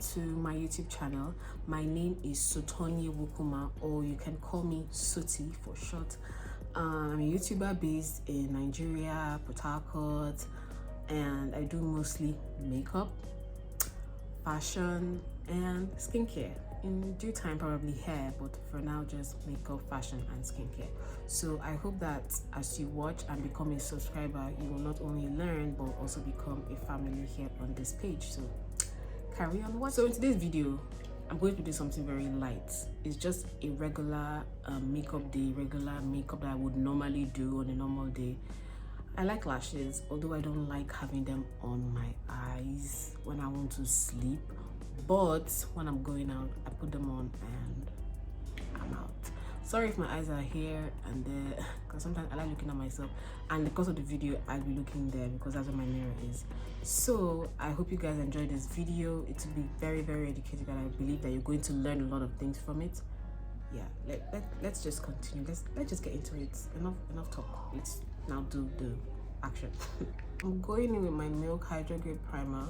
to my YouTube channel. My name is Sotonyeipalibowokoma, or you can call me Soti for short. I'm a YouTuber based in Nigeria, Port Harcourt, and I do mostly makeup, fashion, and skincare. In due time, probably hair, but for now, just makeup, fashion, and skincare. So I hope that as you watch and become a subscriber, you will not only learn but also become a family here on this page. So carry on watching. So in today's video, I'm going to do something very light. It's just a regular makeup day, regular makeup that I would normally do on a normal day. I like lashes, although I don't like having them on my eyes when I want to sleep. But when I'm going out, I put them on and I'm out. Sorry if my eyes are here and there, because sometimes I like looking at myself, and because of the video I'll be looking there because that's where my mirror is. So I hope you guys enjoyed this video. It will be very, very educative, and I believe that you're going to learn a lot of things from it. Yeah, let's just continue. Let's just get into it. Enough talk. Let's now do the action. I'm going in with my Milk Hydro Grade Primer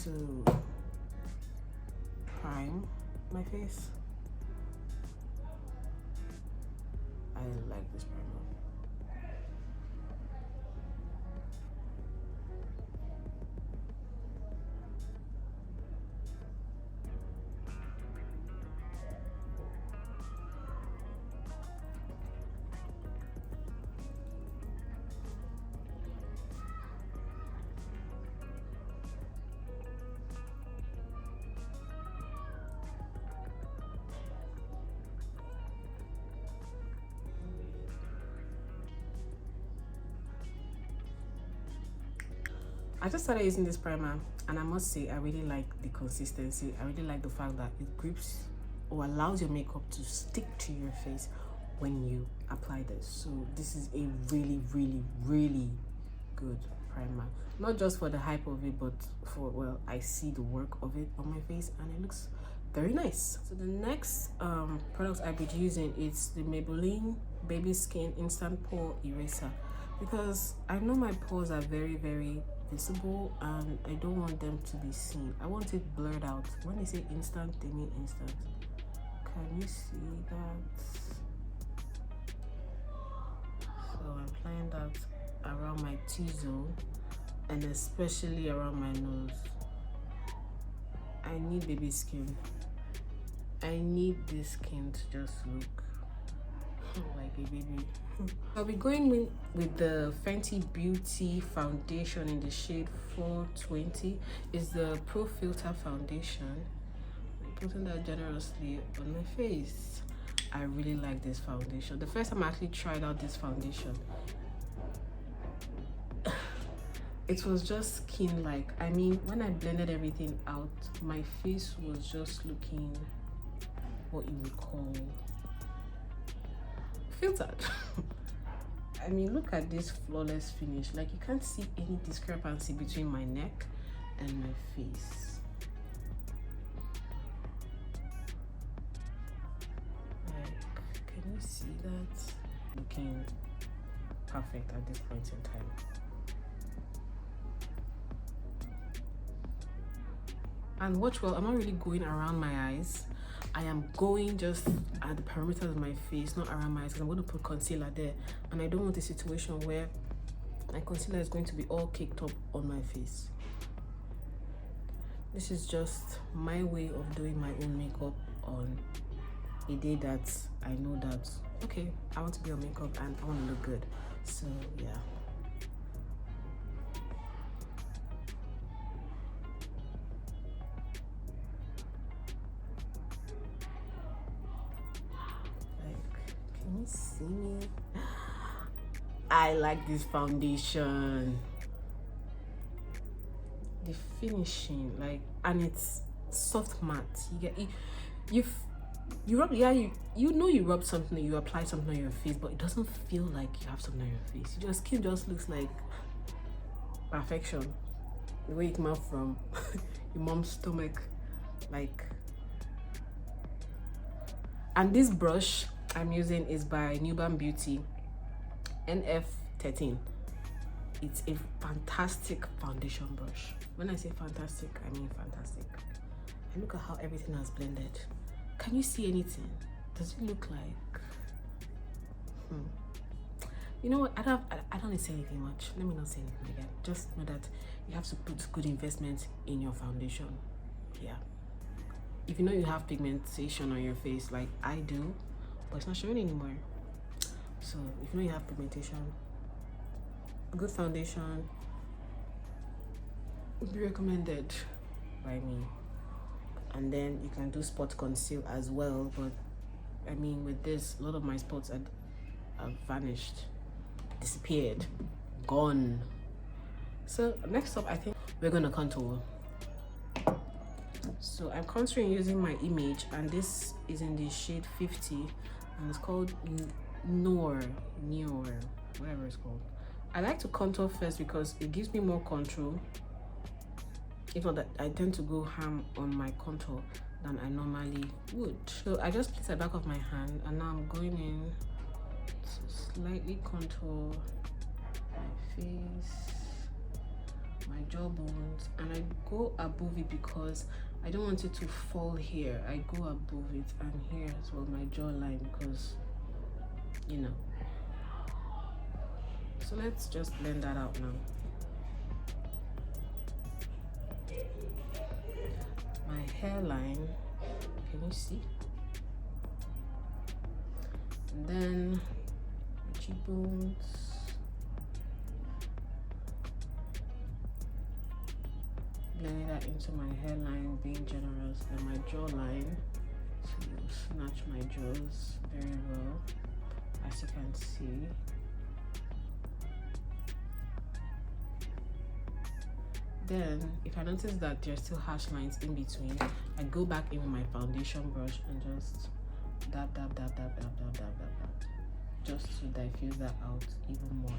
to prime my face. I like this primer. I just started using this primer, and I must say I really like the consistency. I really like the fact that it grips or allows your makeup to stick to your face when you apply this. So this is a really, really, really good primer. Not just for the hype of it, but for, well, I see the work of it on my face and it looks very nice. So the next product I'll be using is the Maybelline Baby Skin Instant Pore Eraser, because I know my pores are very, very visible and I don't want them to be seen. I want it blurred out. When they say instant, they mean instant. Can you see that? So I'm applying that around my T-zone and especially around my nose. I need baby skin. I need this skin to just look like a baby. I'll be going with the Fenty Beauty foundation in the shade 420. It's the Pro Filter foundation. I'm putting that generously on my face. I really like this foundation. The first time I actually tried out this foundation, it was just skin like. I mean, when I blended everything out, my face was just looking what you would call filtered. I mean, look at this flawless finish. Like, you can't see any discrepancy between my neck and my face. Like, can you see that? Looking perfect at this point in time. And watch well, I'm not really going around my eyes. I am going just at the perimeter of my face, not around my eyes, because I'm going to put concealer there. And I don't want a situation where my concealer is going to be all caked up on my face. This is just my way of doing my own makeup on a day that I know that, okay, I want to be on makeup and I want to look good. So, yeah. Can you see me? I like this foundation. The finishing, like, and it's soft matte. You get it. You rub, yeah, you know you rub something, you apply something on your face, but it doesn't feel like you have something on your face. Your skin just looks like perfection. The way it came out from your mom's stomach, like. And this brush I'm using is by Nuban Beauty NF13. It's a fantastic foundation brush. When I say fantastic, I mean fantastic. And look at how everything has blended. Can you see anything? Does it look like you know what, I don't need to say anything much. Let me not say anything again. Just know that you have to put good investment in your foundation. Yeah, if you know you have pigmentation on your face like I do, but it's not showing anymore. So if you know you have pigmentation, a good foundation would be recommended by me. And then you can do spot conceal as well, but I mean with this, a lot of my spots have vanished, disappeared, gone. So next up, I think we're gonna contour. So I'm contouring using my image, and this is in the shade 50, and it's called noir, whatever it's called. I like to contour first because it gives me more control. If not that, I tend to go ham on my contour than I normally would. So I just place the back of my hand, and now I'm going in to slightly contour my face, my jawbones, and I go above it because I don't want it to fall here. I go above it and here as well, my jawline, because you know. So let's just blend that out now. My hairline, can you see? And then my cheekbones, blending that into my hairline, being generous, and my jawline to snatch my jaws very well, as you can see. Then, if I notice that there's still harsh lines in between, I go back in with my foundation brush and just dab, just to diffuse that out even more.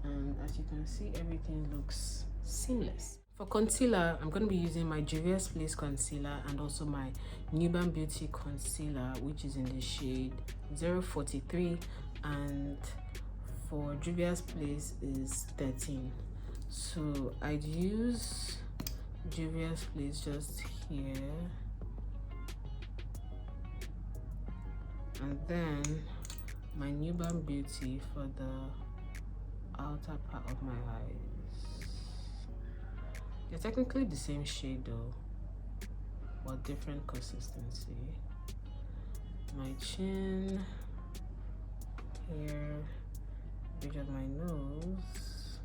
And as you can see, everything looks seamless. For concealer, I'm going to be using my Juvias Place concealer and also my Nuban Beauty concealer, which is in the shade 043, and for Juvias Place is 13. So I'd use Juvias Place just here, and then my Nuban Beauty for the outer part of my eyes. They're technically the same shade though, but different consistency. My chin, here, bridge of my nose,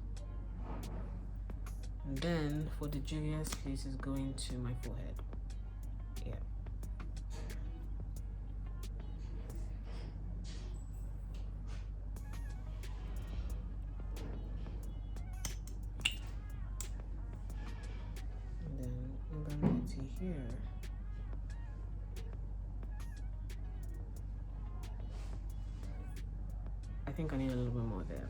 and then for the Juvias Place is going to my forehead. Yeah. And then Nuban Beauty here. I think I need a little bit more there.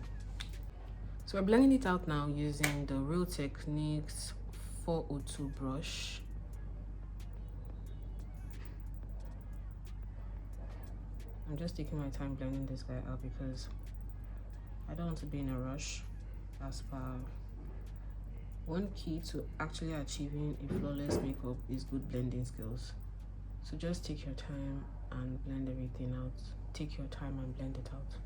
So we're blending it out now using the Real Techniques 402 brush. I'm just taking my time blending this guy out because I don't want to be in a rush. As per one key to actually achieving a flawless makeup is good blending skills. So just take your time and blend everything out. Take your time and blend it out.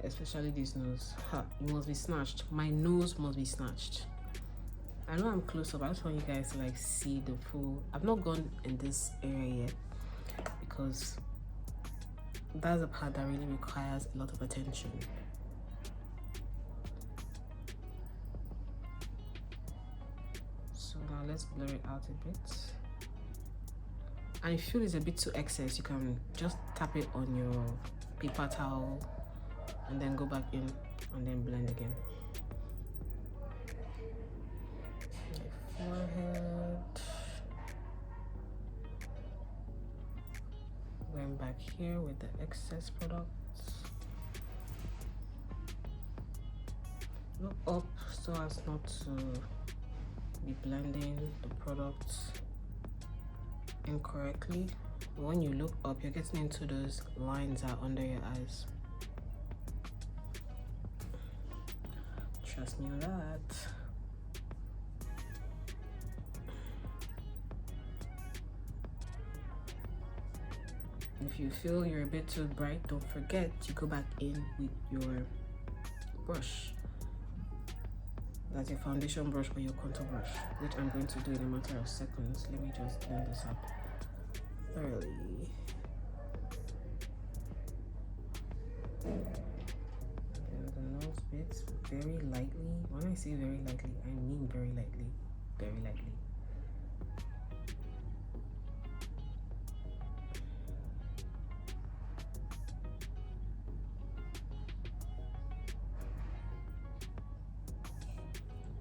Especially this nose. It must be snatched. My nose must be snatched. I know I'm close up. I just want you guys to like see the full. I've not gone in this area yet because that's a part that really requires a lot of attention. So now let's blur it out a bit. And if you feel it's a bit too excess, you can just tap it on your paper towel and then go back in and then blend again. My forehead. Going back here with the excess products. Look up so as not to be blending the products incorrectly. But when you look up, you're getting into those lines that are under your eyes. Trust me on that. If you feel you're a bit too bright, don't forget to go back in with your brush. That's your foundation brush or your contour brush, which I'm going to do in a matter of seconds. Let me just blend this up thoroughly. And the nose bits very lightly. When I say very lightly, I mean very lightly. Very lightly.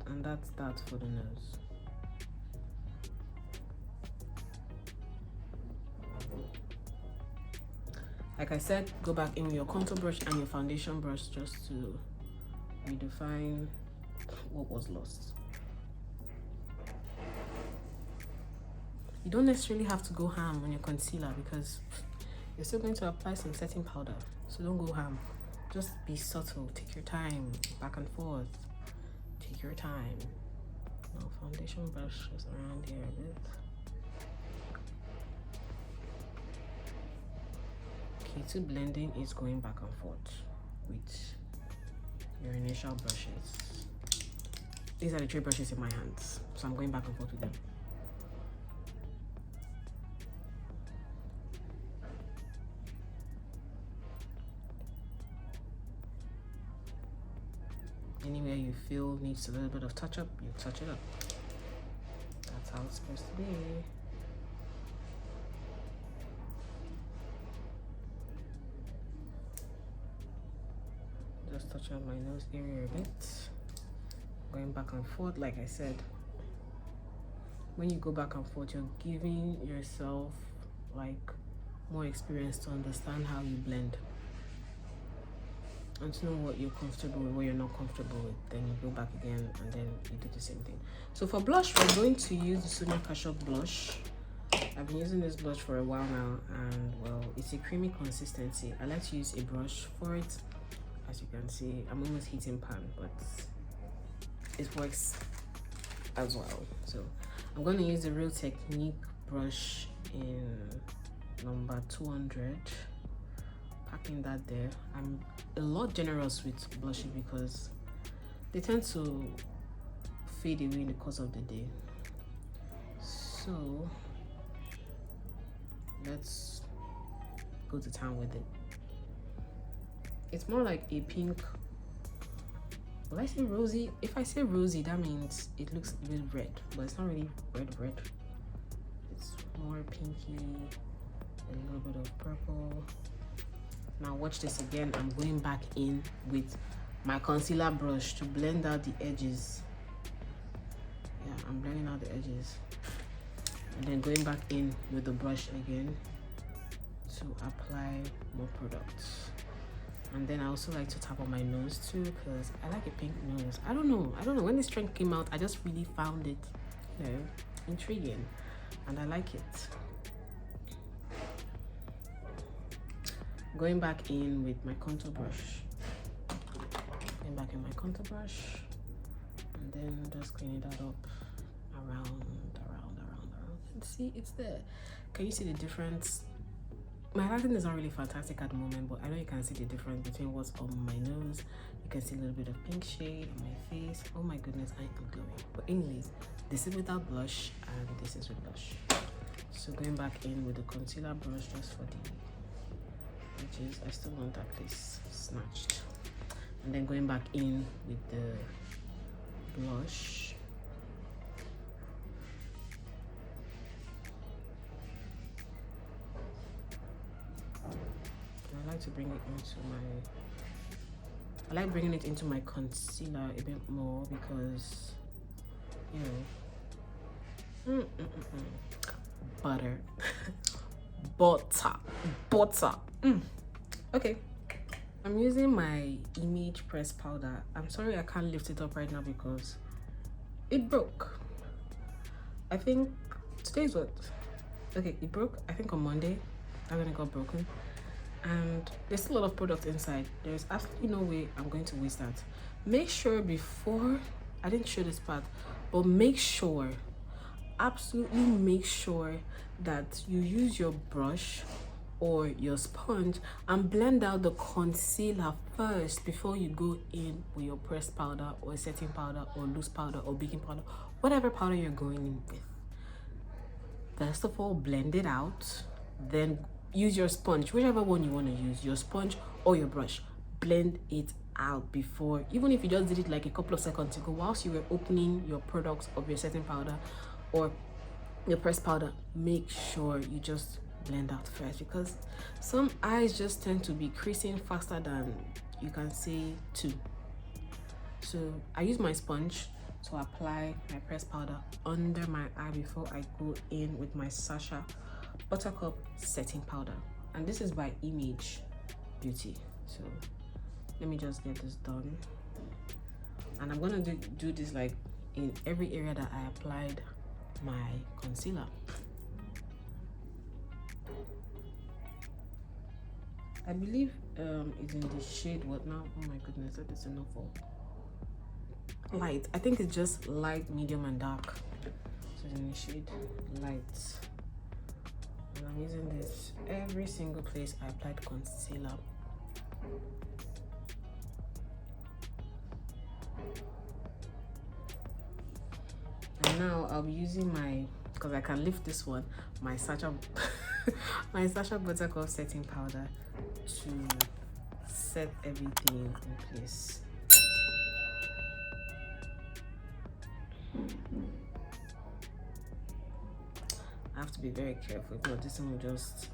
And that's that for the nose. Like I said, go back in with your contour brush and your foundation brush just to redefine what was lost. You don't necessarily have to go ham on your concealer because you're still going to apply some setting powder. So don't go ham. Just be subtle. Take your time. Back and forth. Take your time. Now foundation brush just around here a bit. Key to blending is going back and forth with your initial brushes. These are the 3 brushes in my hands, so I'm going back and forth with them. Anywhere you feel needs a little bit of touch up, you touch it up. That's how it's supposed to be. Just touch up my nose area a bit. Going back and forth, like I said. When you go back and forth, you're giving yourself like more experience to understand how you blend. And to know what you're comfortable with, what you're not comfortable with. Then you go back again and then you do the same thing. So for blush, we're going to use the Sonia Kashuk blush. I've been using this blush for a while now, and well, it's a creamy consistency. I like to use a brush for it. As you can see, I'm almost heating pan, but it works as well. So I'm going to use the Real Technique brush in number 200. Packing that there. I'm a lot generous with blushes because they tend to fade away in the course of the day. So let's go to town with it. It's more like a pink. Will I say rosy? If I say rosy, that means it looks a bit red, but it's not really red. It's more pinky, a little bit of purple. Now watch this again. I'm going back in with my concealer brush to blend out the edges. Yeah, I'm blending out the edges. And then going back in with the brush again to apply more products. And then I also like to tap on my nose too because I like a pink nose. I don't know. When this trend came out, I just really found it, you know, intriguing. And I like it. Going back in with my contour brush. Going back in my contour brush. And then just cleaning that up around. And see, it's there. Can you see the difference? My lighting is not really fantastic at the moment, but I know you can see the difference between what's on my nose. You can see a little bit of pink shade on my face. Oh my goodness, I am glowing. But anyways, this is without blush and this is with blush. So going back in with the concealer brush just for the edges. I still want that place snatched. And then going back in with the blush. I like to bring it into my, I like bringing it into my concealer a bit more because, you know, butter. butter. Okay, I'm using my Image Press powder. I'm sorry I can't lift it up right now because it broke. I think today's what? Okay, it broke I think on Monday. That's when it got broken. And there's still a lot of product inside. There's absolutely no way I'm going to waste that. make sure before, I didn't show this part, but make sure, absolutely make sure that you use your brush or your sponge and blend out the concealer first before you go in with your pressed powder or setting powder or loose powder or baking powder, whatever powder you're going in with. First of all, blend it out, then use your sponge, whichever one you want to use, your sponge or your brush. Blend it out before, even if you just did it like a couple of seconds ago whilst you were opening your products of your setting powder or your pressed powder. Make sure you just blend out first, because some eyes just tend to be creasing faster than you can say two. So I use my sponge to apply my pressed powder under my eye before I go in with my Sacha buttercup setting powder, and this is by Image Beauty. So let me just get this done, and I'm gonna do this like in every area that I applied my concealer. I believe it's in the shade what now? Oh my goodness, that is enough for light. I think it's just light, medium, and dark. So it's in the shade light. And I'm using this every single place I applied concealer. And now I'll be using my, because I can lift this one, my Sacha my Sacha buttercup setting powder to set everything in place. I have to be very careful, because this one will just,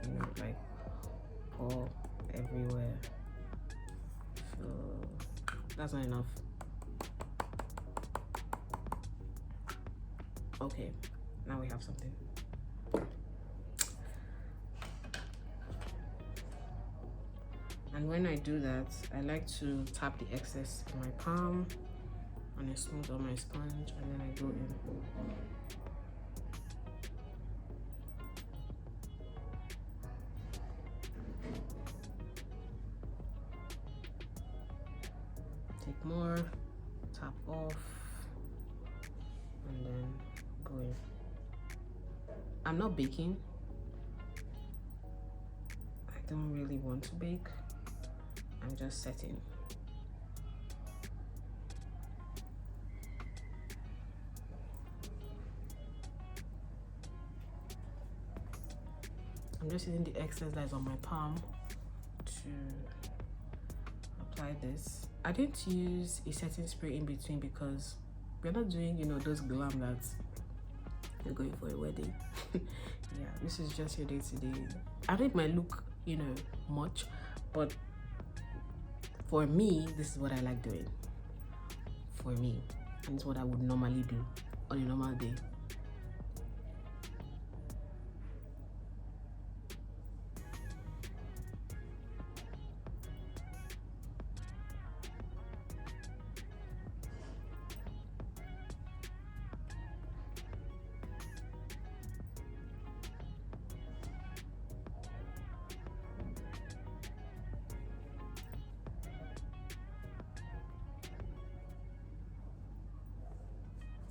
you know, like pour everywhere. So that's not enough. Okay, now we have something. And when I do that, I like to tap the excess in my palm and I smooth on my sponge, and then I go in. Take more, tap off, and then go in. I'm not baking. I don't really want to bake. I'm just setting. I'm just using the excess that's on my palm to apply this. I didn't use a setting spray in between because we're not doing, you know, those glam that you're going for a wedding. Yeah, this is just your day-to-day. I think it might look, you know, much, but for me, this is what I like doing. For me, and it's what I would normally do on a normal day.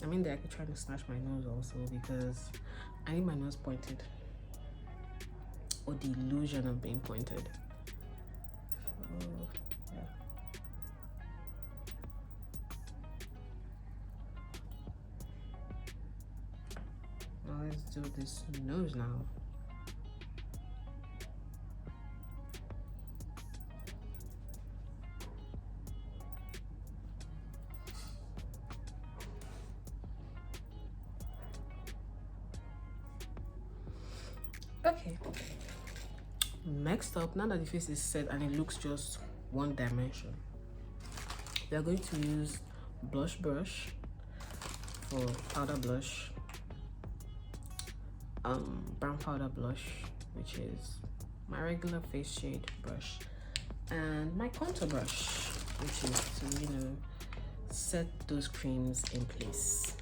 I mean, they're actually trying to snatch my nose also, because I need my nose pointed, or the illusion of being pointed. So, yeah. Now let's do this nose now. Okay, next up, now that the face is set and it looks just one dimension, we are going to use blush brush for powder blush, brown powder blush, which is my regular face shade brush, and my contour brush, which is to, you know, set those creams in place.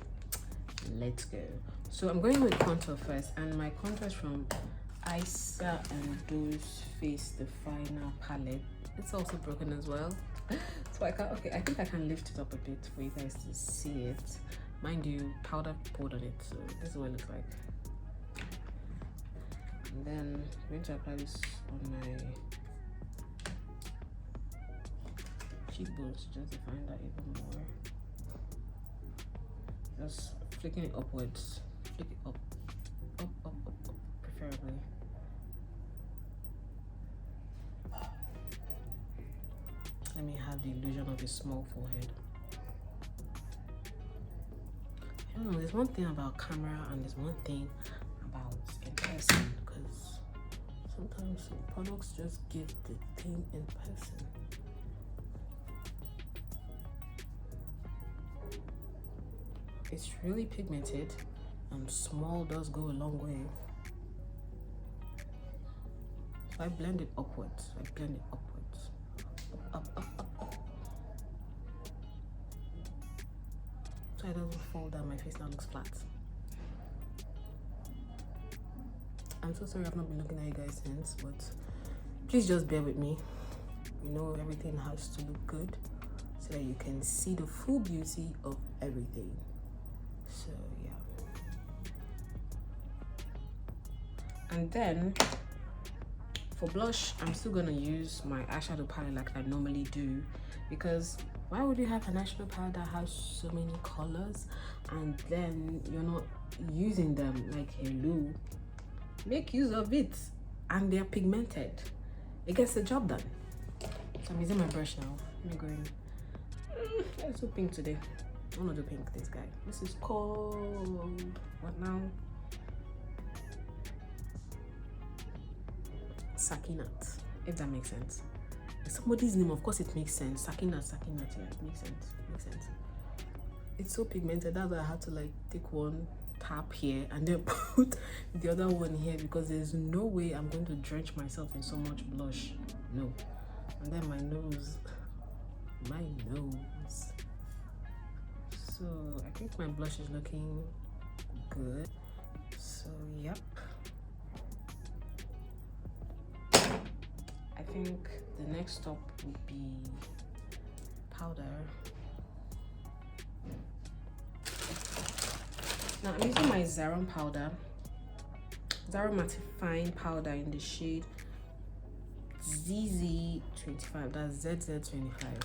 Let's go. So I'm going with contour first, and my contour is from Issa and Do's Face Definer palette. It's also broken as well. So I think I can lift it up a bit for you guys to see it. Mind you, powder poured on it, so this is what it looks like. And then I'm going to apply this on my cheekbones to just define that even more. Just flicking it upwards. Flick it up, preferably. Let me have the illusion of a small forehead. I don't know, there's one thing about camera and there's one thing about in person, because sometimes some products just give the thing in person. It's really pigmented and small does go a long way. So I blend it upwards. Up. So it doesn't fall down, my face now looks flat. I'm so sorry I've not been looking at you guys since, but please just bear with me. You know, everything has to look good so that you can see the full beauty of everything. So yeah. And then for blush, I'm still gonna use my eyeshadow palette like I normally do, because why would you have an eyeshadow palette that has so many colors and then you're not using them? Like, hello, make use of it, and they're pigmented. It gets the job done. So I'm using my brush now. Let me go in. Let's do pink today. I want to do pink this guy. This is called what now? Sakinat, if that makes sense. Somebody's name, of course it makes sense. Sakinat, yeah, it makes sense. It's so pigmented, that's why I had to like take one tap here and then put the other one here, because there's no way I'm going to drench myself in so much blush. No. And then my nose. So I think my blush is looking good. So yep. I think the next stop would be powder. Now I'm using my Zaron powder, Zaron mattifying powder in the shade ZZ25, that's ZZ25.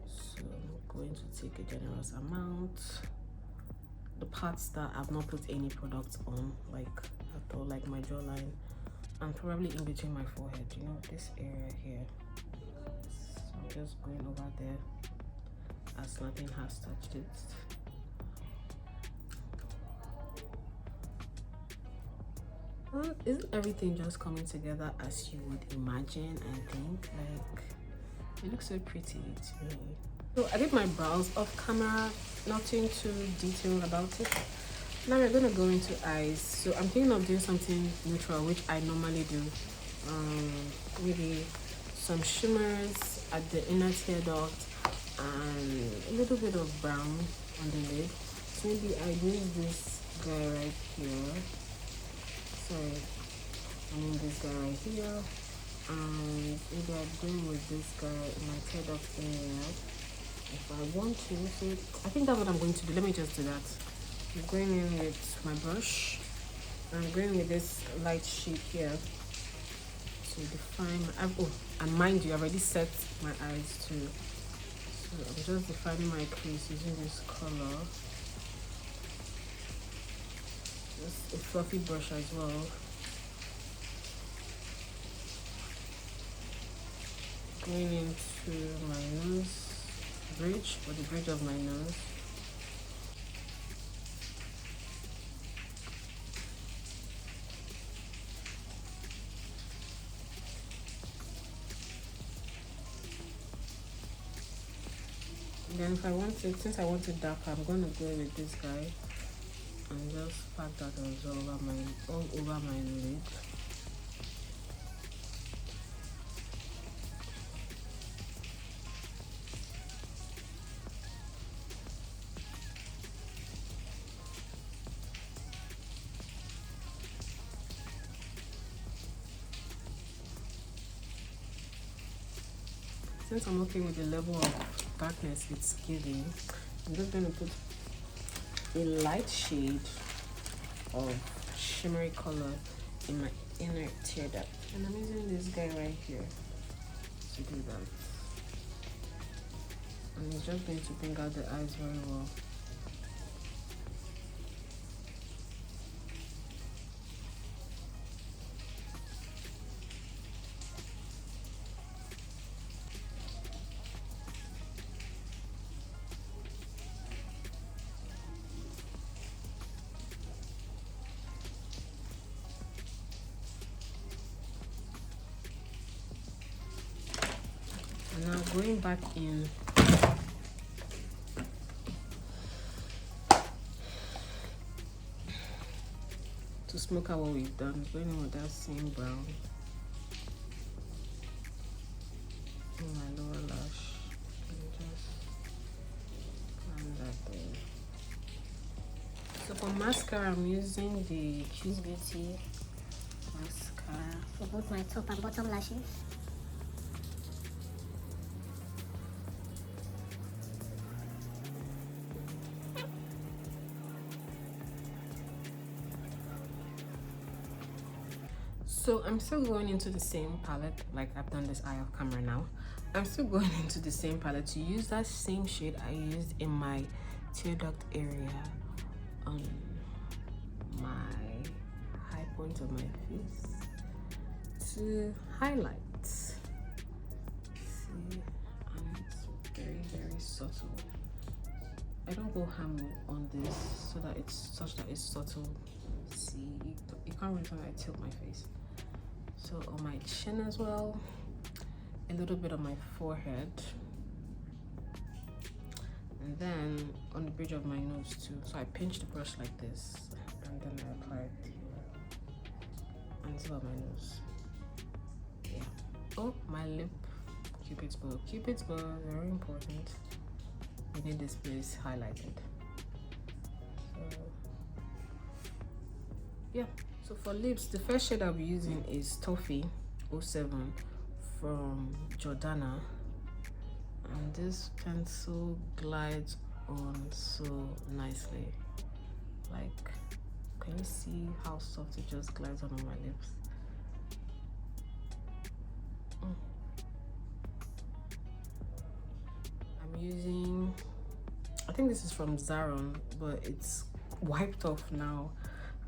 So I'm going to take a generous amount. The parts that I've not put any product on, like at all, like my jawline, and probably in between my forehead, you know, this area here. So I'm just going over there as nothing has touched it. Well, isn't everything just coming together as you would imagine and think? Like, it looks so pretty to me. So I did my brows off camera, nothing too detailed about it. Now we're gonna go into eyes. So I'm thinking of doing something neutral, which I normally do. Maybe some shimmers at the inner tear duct and a little bit of brown on the lid. So maybe I use this guy right here. Sorry, I mean this guy right here. And maybe I'm going with this guy in my tear duct area if I want to. So I think that's what I'm going to do. Let me just do that. I'm going in with my brush. I'm going with this light shade here to define my, oh, and mind you, I've already set my eyes too. So I'm just defining my crease using this color. Just a fluffy brush as well. Going into my nose bridge, or the bridge of my nose. Then if I want to, since I want it darker, I'm going to go with this guy and just pack that also all over my lid. since I'm okay with the level of darkness it's giving, I'm just going to put a light shade of shimmery color in my inner tear duct, and I'm using this guy right here to do that, and it's just going to bring out the eyes very well. Now going back in to smoke out what we've done, going in with that same brown in my lower lash and just blend that there. So for mascara, I'm using the Choose Beauty mascara for both my top and bottom lashes. So I'm still going into the same palette, like I've done this eye off camera now. I'm still going into the same palette to use that same shade I used in my tear duct area on my high point of my face to highlight. See, and it's very, very subtle. I don't go ham on this so that it's such that it's subtle. See, you can't really tell I tilt my face. So on my chin as well, a little bit on my forehead, and then on the bridge of my nose too. So I pinch the brush like this, and then I apply it here on the tip of my nose. Yeah. Oh, my lip, Cupid's bow. Cupid's bow, very important. We need this place highlighted. So yeah. So for lips, the first shade I'll be using is Toffee 07 from Jordana, and this pencil glides on so nicely. Like, can you see how soft it just glides on my lips? I'm using, I think this is from Zaron, but it's wiped off now.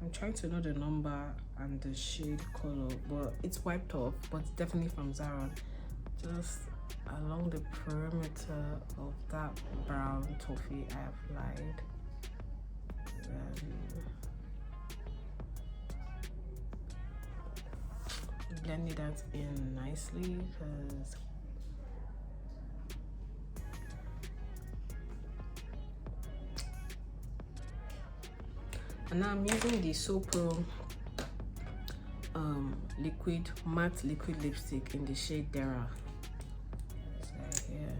I'm trying to know the number and the shade color, but it's wiped off, but it's definitely from Zaron. Just along the perimeter of that brown toffee I applied. Blending that in nicely, because and now I'm using the So Pro liquid matte liquid lipstick in the shade Dara. It's right here.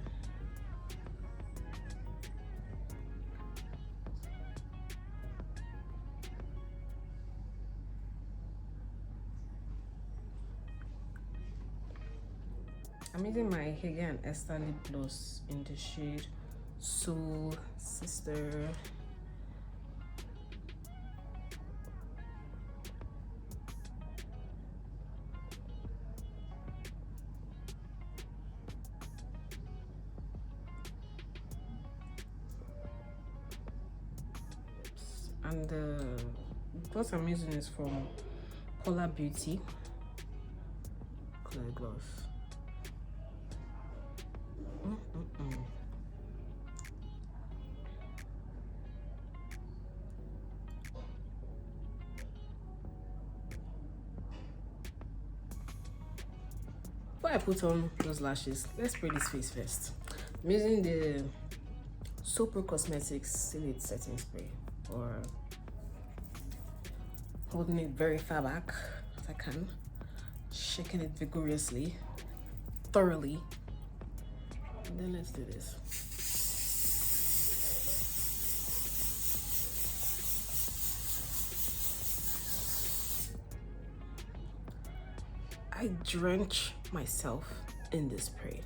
I'm using my Hegai Esther lip gloss in the shade Soul Sister. And the gloss I'm using is from Paula Beauty Clear Gloss. Before I put on those lashes, let's spray this face first. I'm using the So Pro Cosmetics Silhouette Setting Spray, or holding it very far back as I can, shaking it vigorously, thoroughly, and then let's do this. I drench myself in this spray.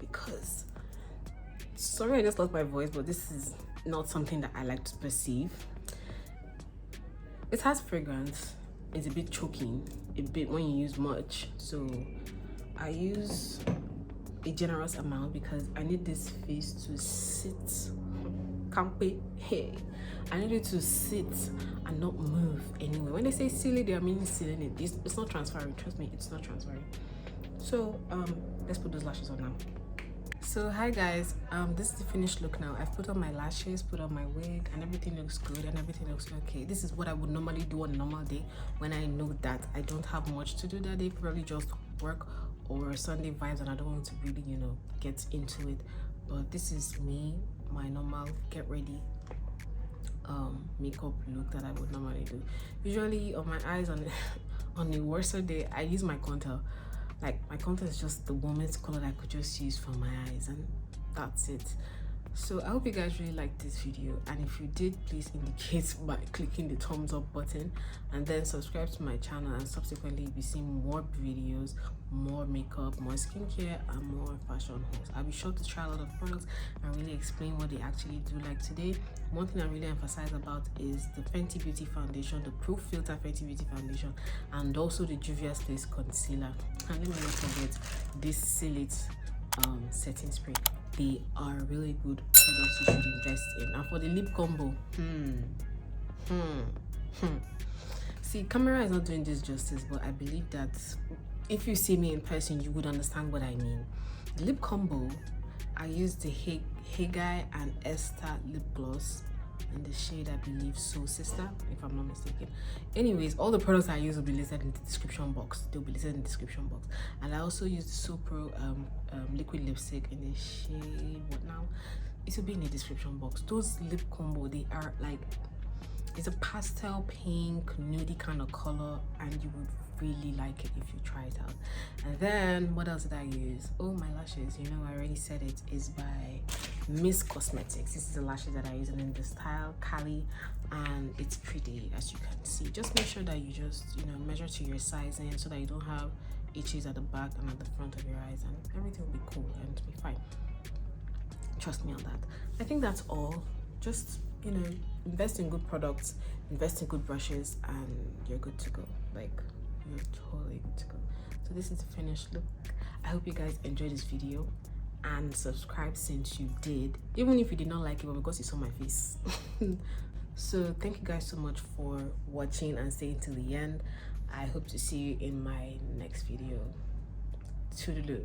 because sorry I just lost my voice, but this is not something that I like to perceive. It has fragrance. It's a bit choking a bit when you use much, so I use a generous amount because I need this face to sit. Campe, hey, I need it to sit and not move anywhere. When they say silly, they are meaning silly. It's not transferring. Trust me, it's not transferring. So let's put those lashes on now. So hi guys, this is the finished look now. I've put on my lashes, put on my wig, and everything looks good and everything looks okay. This is what I would normally do on a normal day when I know that I don't have much to do that day, probably just work or Sunday vibes, and I don't want to really, you know, get into it. But this is me, my normal get ready makeup look that I would normally do. Usually on my eyes on the worst day, I use my contour. Like, my contour is just the warmest color that I could just use for my eyes, and that's it. So I hope you guys really liked this video, and if you did, please indicate by clicking the thumbs up button, and then subscribe to my channel, and subsequently be seeing more videos, more makeup, more skincare, and more fashion hauls. I'll be sure to try a lot of products and really explain what they actually do. Like today, one thing I really emphasize about is the Fenty Beauty Foundation, the Proof Filter Fenty Beauty Foundation, and also the Juvias Lace Concealer. And let me not forget this Silhouette setting spray. They are really good products you should invest in. And for the lip combo, see, camera is not doing this justice, but I believe that if you see me in person, you would understand what I mean. The lip combo, I used the Hegai and Esther lip gloss in the shade, I believe, So Sister, if I'm not mistaken. Anyways, all the products I use will be listed in the description box. They'll be listed in the description box. And I also used the So Pro liquid lipstick in the shade, what now? It will be in the description box. Those lip combo, they are like, it's a pastel pink nudie kind of color, and you would really like it if you try it out. And then what else did I use? Oh, my lashes, you know, I already said it, is by Miss Cosmetics. This is the lashes that I use, and in the style Cali, and it's pretty, as you can see. Just make sure that you just, you know, measure to your sizing so that you don't have itches at the back and at the front of your eyes, and everything will be cool and be fine. Trust me on that. I think that's all. Just, you know, invest in good products, invest in good brushes, and you're good to go. Like, you're totally good to go. So this is the finished look. I hope you guys enjoyed this video, and subscribe since you did, even if you did not like it, but because you saw my face. So thank you guys so much for watching and staying till the end. I hope to see you in my next video. Toodaloo.